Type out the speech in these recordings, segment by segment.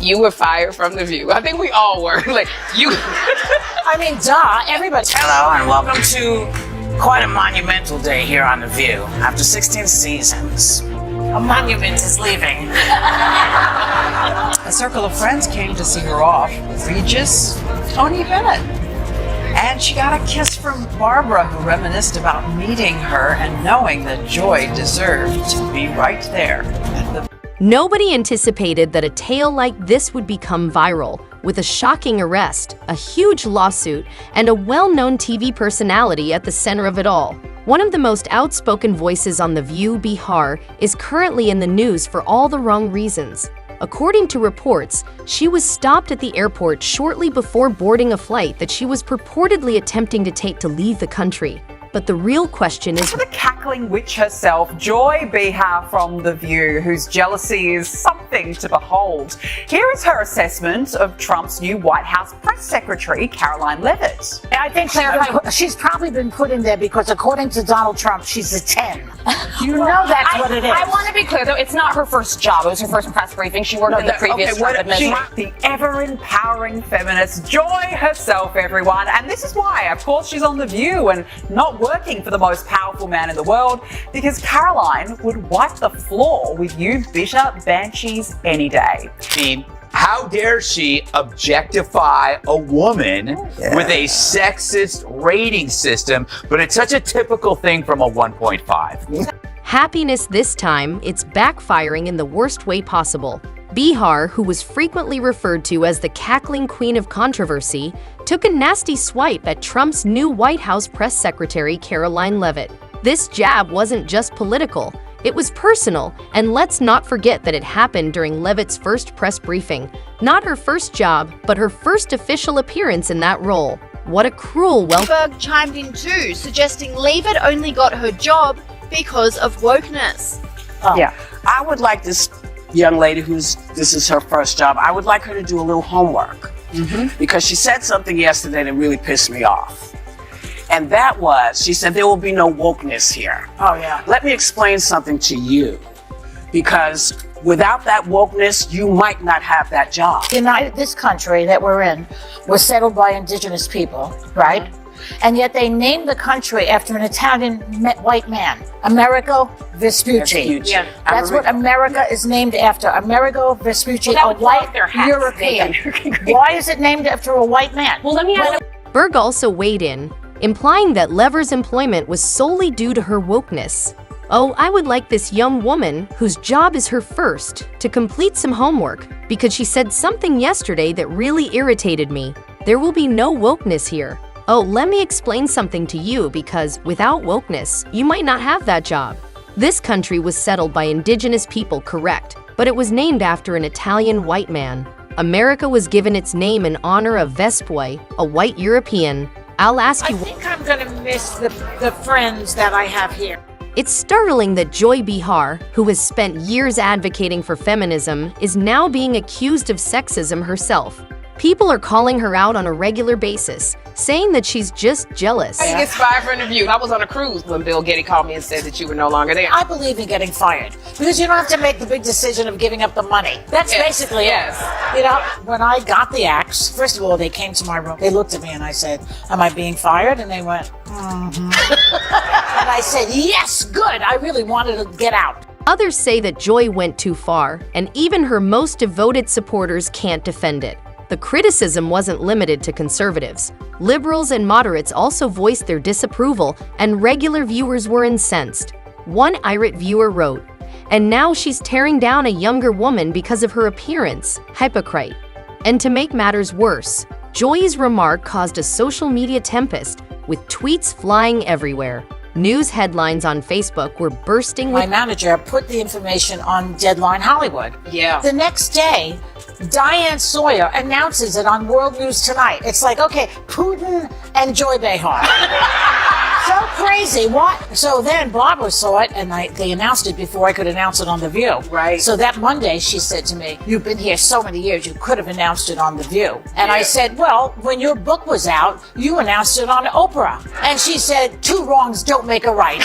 You were fired from The View. I think we all were. Like, you. I mean, duh, everybody. Hello and welcome to quite a monumental day here on The View. After 16 seasons, a monument is leaving. A circle of friends came to see her off. Regis, Tony Bennett. And she got a kiss from Barbara, who reminisced about meeting her and knowing that Joy deserved to be right there. Nobody anticipated that a tale like this would become viral, with a shocking arrest, a huge lawsuit, and a well-known TV personality at the center of it all. One of the most outspoken voices on The View, Behar, is currently in the news for all the wrong reasons. According to reports, she was stopped at the airport shortly before boarding a flight that she was purportedly attempting to take to leave the country. But the real question is... For the cackling witch herself, Joy Behar from The View, whose jealousy is something to behold. Here is her assessment of Trump's new White House press secretary, Karoline Leavitt. I think she's probably been put in there because according to Donald Trump, she's a 10. You know that's what it is. I want to be clear, though, it's not her first job. It was her first press briefing. She worked in the previous Trump administration. The ever-empowering feminist, Joy herself, everyone. And this is why, of course, she's on The View and not working for the most powerful man in the world, because Karoline would wipe the floor with you bitter banshees any day. How dare she objectify a woman with a sexist rating system, but it's such a typical thing from a 1.5. Happiness this time, it's backfiring in the worst way possible. Behar, who was frequently referred to as the cackling queen of controversy, took a nasty swipe at Trump's new White House press secretary, Karoline Leavitt. This jab wasn't just political, it was personal, and let's not forget that it happened during Leavitt's first press briefing. Not her first job, but her first official appearance in that role. What a cruel Berg chimed in too, suggesting Leavitt only got her job because of wokeness. Yeah, I would like this young lady this is her first job, I would like her to do a little homework. Because she said something yesterday that really pissed me off. And that was, she said, there will be no wokeness here. Oh, yeah. Let me explain something to you. Because without that wokeness, you might not have that job. This country that we're in was settled by indigenous people, right? And yet they named the country after an Italian white man, Amerigo Vespucci. Yeah. That's what America is named after, Amerigo Vespucci, a white European. Why is it named after a white man? Well, let me ask. Berg also weighed in, implying that Lever's employment was solely due to her wokeness. Oh, I would like this young woman, whose job is her first, to complete some homework, because she said something yesterday that really irritated me. There will be no wokeness here. Oh, let me explain something to you, because without wokeness, you might not have that job. This country was settled by indigenous people, correct, but it was named after an Italian white man. America was given its name in honor of Vespucci, a white European. I'll ask you— I think I'm gonna miss the friends that I have here. It's startling that Joy Behar, who has spent years advocating for feminism, is now being accused of sexism herself. People are calling her out on a regular basis, saying that she's just jealous. I get fired from The View. I was on a cruise when Bill Getty called me and said that you were no longer there. I believe in getting fired because you don't have to make the big decision of giving up the money. That's basically it. You know, when I got the axe, first of all, they came to my room. They looked at me and I said, "Am I being fired?" And they went, "Mm-hmm." And I said, "Yes, good. I really wanted to get out." Others say that Joy went too far, and even her most devoted supporters can't defend it. The criticism wasn't limited to conservatives. Liberals and moderates also voiced their disapproval, and regular viewers were incensed. One irate viewer wrote, "And now she's tearing down a younger woman because of her appearance. Hypocrite." And to make matters worse, Joy's remark caused a social media tempest, with tweets flying everywhere. News headlines on Facebook were bursting with— My manager put the information on Deadline Hollywood. Yeah. The next day, Diane Sawyer announces it on World News Tonight. It's like, okay, Putin and Joy Behar. So crazy. What? So then Barbara saw it, and they announced it before I could announce it on The View. Right. So that Monday, she said to me, "You've been here so many years, you could have announced it on The View." And I said, "Well, when your book was out, you announced it on Oprah." And she said, "Two wrongs don't make a right."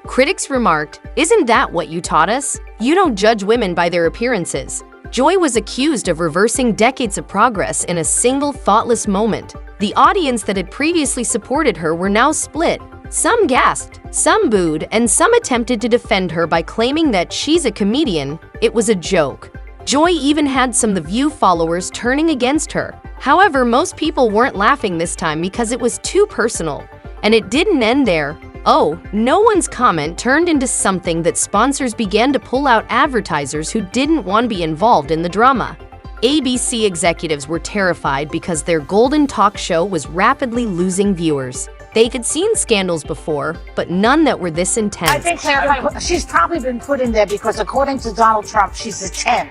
Critics remarked, "Isn't that what you taught us? You don't judge women by their appearances." Joy was accused of reversing decades of progress in a single thoughtless moment. The audience that had previously supported her were now split. Some gasped, some booed, and some attempted to defend her by claiming that she's a comedian. It was a joke. Joy even had some of The View followers turning against her. However, most people weren't laughing this time because it was too personal. And it didn't end there. Oh, no one's comment turned into something that sponsors began to pull out advertisers who didn't want to be involved in the drama. ABC executives were terrified because their golden talk show was rapidly losing viewers. They had seen scandals before, but none that were this intense. I think she's probably been put in there because according to Donald Trump, she's a 10.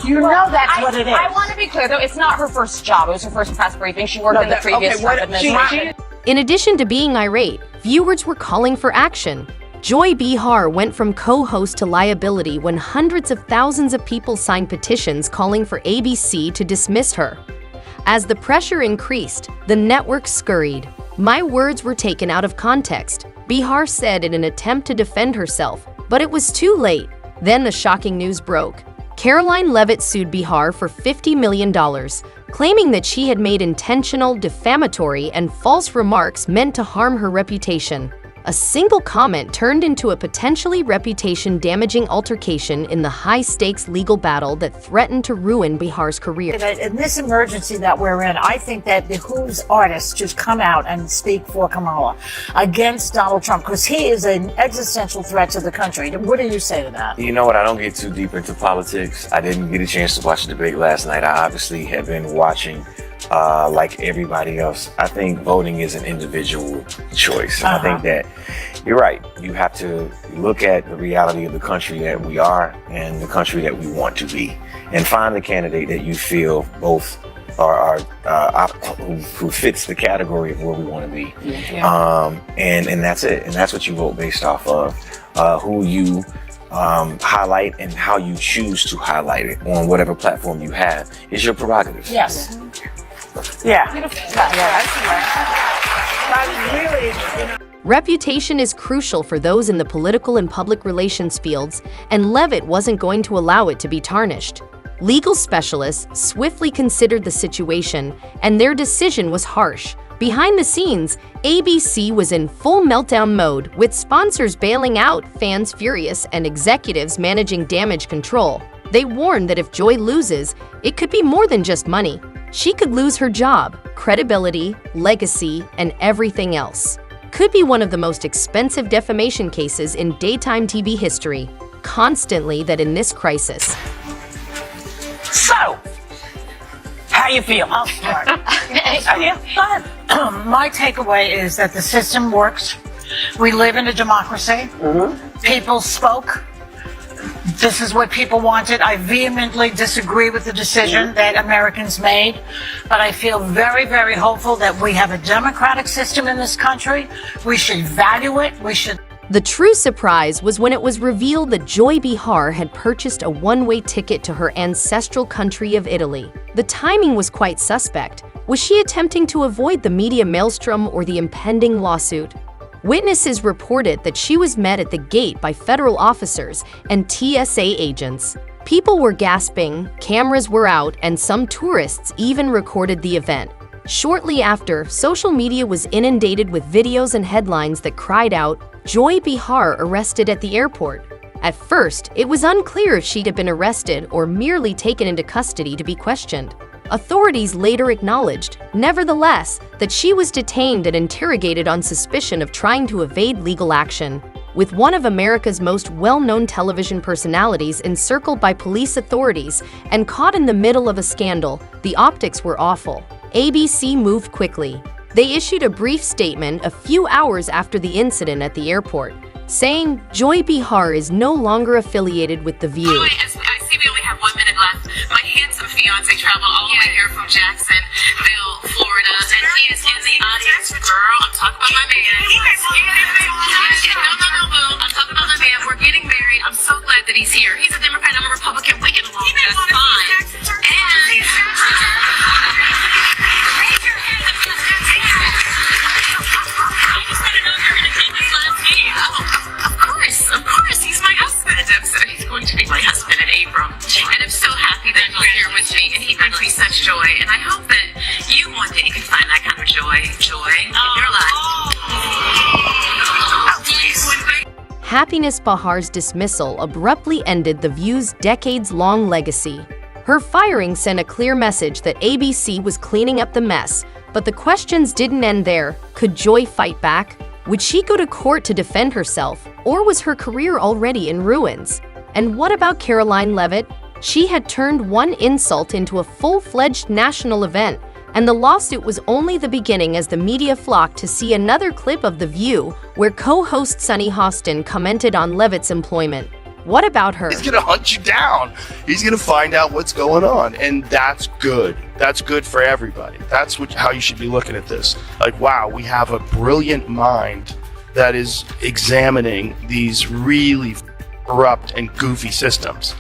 You know that's what it is. I want to be clear, though, it's not her first job. It was her first press briefing. She worked in the previous Trump administration. In addition to being irate, viewers were calling for action. Joy Behar went from co-host to liability when hundreds of thousands of people signed petitions calling for ABC to dismiss her. As the pressure increased, the network scurried. "My words were taken out of context," Behar said in an attempt to defend herself, but it was too late. Then the shocking news broke. Karoline Leavitt sued Behar for $50 million, claiming that she had made intentional, defamatory, and false remarks meant to harm her reputation. A single comment turned into a potentially reputation-damaging altercation in the high-stakes legal battle that threatened to ruin Behar's career. In this emergency that we're in, I think that it behooves artists to come out and speak for Kamala against Donald Trump, because he is an existential threat to the country. What do you say to that? You know what? I don't get too deep into politics. I didn't get a chance to watch the debate last night. I obviously have been watching like everybody else. I think voting is an individual choice. I think that you're right. You have to look at the reality of the country that we are and the country that we want to be, and find the candidate that you feel both are who fits the category of where we want to be. And that's it. And that's what you vote based off of. Who you highlight and how you choose to highlight it on whatever platform you have is your prerogative. Yes. Yeah. Reputation is crucial for those in the political and public relations fields, and Leavitt wasn't going to allow it to be tarnished. Legal specialists swiftly considered the situation, and their decision was harsh. Behind the scenes, ABC was in full meltdown mode, with sponsors bailing out, fans furious, and executives managing damage control. They warned that if Joy loses, it could be more than just money. She could lose her job, credibility, legacy, and everything else. Could be one of the most expensive defamation cases in daytime TV history. Constantly that in this crisis. So, how you feel? I'll start. My takeaway is that the system works. We live in a democracy. People spoke. This is what people wanted. I vehemently disagree with the decision that Americans made, but I feel very, very hopeful that we have a democratic system in this country. We should value it. We should. The true surprise was when it was revealed that Joy Behar had purchased a one-way ticket to her ancestral country of Italy. The timing was quite suspect. Was she attempting to avoid the media maelstrom or the impending lawsuit? Witnesses reported that she was met at the gate by federal officers and TSA agents. People were gasping, cameras were out, and some tourists even recorded the event. Shortly after, social media was inundated with videos and headlines that cried out, "Joy Behar arrested at the airport." At first, it was unclear if she'd have been arrested or merely taken into custody to be questioned. Authorities later acknowledged, nevertheless, that she was detained and interrogated on suspicion of trying to evade legal action. With one of America's most well-known television personalities encircled by police authorities and caught in the middle of a scandal, the optics were awful. ABC moved quickly. They issued a brief statement a few hours after the incident at the airport, saying Joy Behar is no longer affiliated with The View. I see we only have 1 minute left. My handsome fiance traveled all the way here from Jacksonville, Florida, and he is in the audience. Girl, I'm talking about my man. No, boo. I'm talking about my man. We're getting married. I'm so glad that he's here. He's a Democrat. I'm a Republican. We get along. That's fine. Of course, he's my husband. So he's going to be my husband in April. And I'm so happy that much joy, and I hope that you one day can find that kind of joy in your life. Happiness Behar's dismissal abruptly ended The View's decades-long legacy. Her firing sent a clear message that ABC was cleaning up the mess, but the questions didn't end there. Could Joy fight back? Would she go to court to defend herself, or was her career already in ruins? And what about Karoline Leavitt? She had turned one insult into a full-fledged national event, and the lawsuit was only the beginning as the media flocked to see another clip of The View where co-host Sunny Hostin commented on Leavitt's employment. What about her? He's gonna hunt you down. He's gonna find out what's going on, and that's good. That's good for everybody. That's how you should be looking at this. Like, wow, we have a brilliant mind that is examining these really corrupt and goofy systems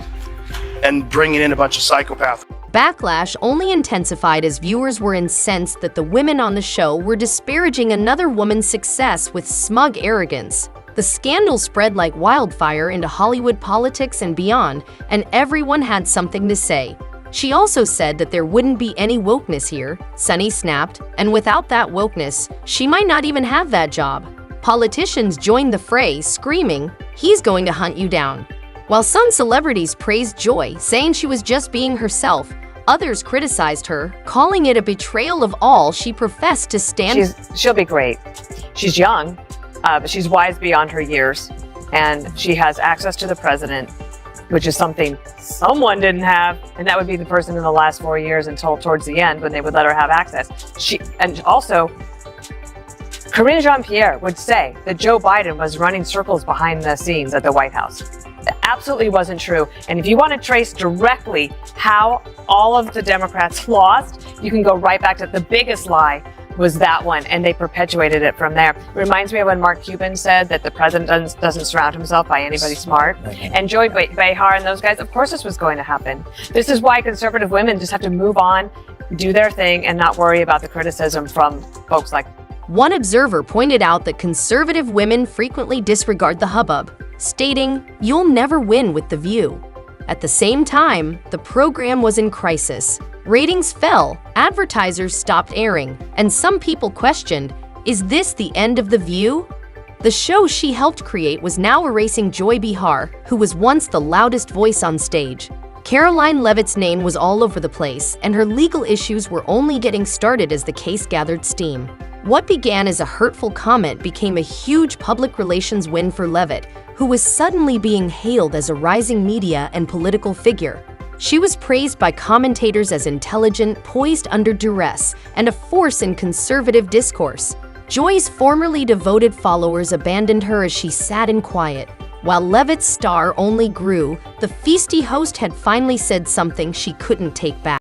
and bringing in a bunch of psychopaths. Backlash only intensified as viewers were incensed that the women on the show were disparaging another woman's success with smug arrogance. The scandal spread like wildfire into Hollywood politics and beyond, and everyone had something to say. She also said that there wouldn't be any wokeness here, Sunny snapped, and without that wokeness, she might not even have that job. Politicians joined the fray, screaming, "He's going to hunt you down." While some celebrities praised Joy, saying she was just being herself, others criticized her, calling it a betrayal of all she professed to stand. She'll be great. She's young, but she's wise beyond her years, and she has access to the president, which is something someone didn't have, and that would be the person in the last 4 years until towards the end when they would let her have access. And also, Karine Jean-Pierre would say that Joe Biden was running circles behind the scenes at the White House. It absolutely wasn't true. And if you want to trace directly how all of the Democrats lost, you can go right back to the biggest lie was that one, and they perpetuated it from there. It reminds me of when Mark Cuban said that the president doesn't surround himself by anybody smart. And Joy Behar and those guys, of course this was going to happen. This is why conservative women just have to move on, do their thing, and not worry about the criticism from folks like. One observer pointed out that conservative women frequently disregard the hubbub, stating, "You'll never win with The View." At the same time, the program was in crisis. Ratings fell, advertisers stopped airing, and some people questioned, is this the end of The View? The show she helped create was now erasing Joy Behar, who was once the loudest voice on stage. Karoline Leavitt's name was all over the place, and her legal issues were only getting started as the case gathered steam. What began as a hurtful comment became a huge public relations win for Leavitt, who was suddenly being hailed as a rising media and political figure. She was praised by commentators as intelligent, poised under duress, and a force in conservative discourse. Joy's formerly devoted followers abandoned her as she sat in quiet. While Leavitt's star only grew, the feisty host had finally said something she couldn't take back.